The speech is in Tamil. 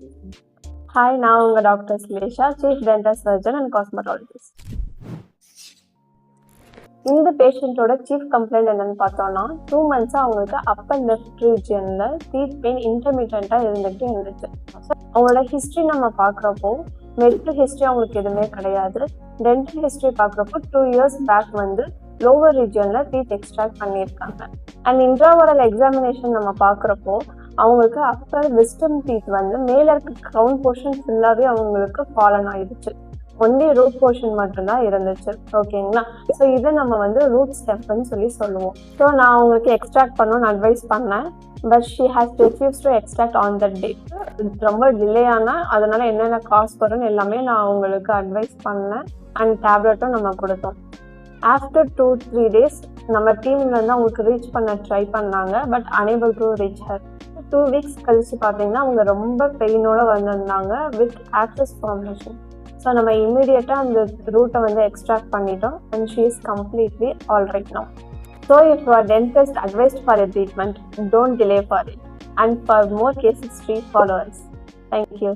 Hi, நான் உங்க doctor Shlesha, chief dental surgeon and cosmetologist. இந்த பேஷண்ட்டோட சீஃப் கம்ப்ளைண்ட் என்னன்னு பார்த்தோம்னா 2 மந்த்ஸா அவங்களுக்கு அப்பர் லெஃப்ட் ரீஜியன்ல டீத் பெயின் இன்டர்மீடியண்டா இருந்துகிட்டே இருந்துச்சு. அவங்களோட ஹிஸ்ட்ரி நம்ம பார்க்குறப்போ மெடிக்கல் ஹிஸ்ட்ரி அவங்களுக்கு எதுவுமே கிடையாது. டென்டல் ஹிஸ்ட்ரி பார்க்குறப்போ 2 இயர்ஸ் பேக் வந்து லோவர் ரீஜியன்ல டீத் எக்ஸ்ட்ராக்ட் பண்ணியிருக்காங்க. அண்ட் இன்ட்ராவரல் எக்ஸாமினேஷன் நம்ம பார்க்குறப்போ அவங்களுக்கு அப்பர் விஸ்டம் டீத் வந்து மேல இருக்க க்ரௌன் போர்ஷன் ஃபுல்லாவே அவங்களுக்கு ஃபாலன் ஆயிடுச்சு. ஒன்லி ரூட் போர்ஷன் மட்டும்தான் இருந்துச்சு. ஓகேங்களா? ஸோ இதை நம்ம வந்து ரூட் ஸ்டெப்னு சொல்லுவோம். ஸோ நான் அவங்களுக்கு எக்ஸ்ட்ராக்ட் பண்ணணும்னு அட்வைஸ் பண்ணேன். But she has refuse to extract on that day. ரொம்ப டிலே ஆனால் அதனால என்னென்ன காசு வரும்னு எல்லாமே நான் அவங்களுக்கு அட்வைஸ் பண்ணேன். அண்ட் டேப்லெட்டும் நம்ம கொடுத்தோம். ஆஃப்டர் 2-3 டேஸ் நம்ம டீம்ல இருந்து அவங்களுக்கு ரீச் பண்ண ட்ரை பண்ணாங்க. But unable to reach her. 2 weeks கழிச்சு பார்த்தீங்கன்னா அவங்க ரொம்ப பெயினோட வந்திருந்தாங்க வித் ஆக்சஸ் ஃபார்மேஷன். ஸோ நம்ம இமீடியட்டாக அந்த ரூட்டை வந்து எக்ஸ்ட்ராக்ட் பண்ணிட்டோம். And she is completely all right now. So if your dentist advised for a treatment, don't delay for it. And for more case history, follow us. Thank you.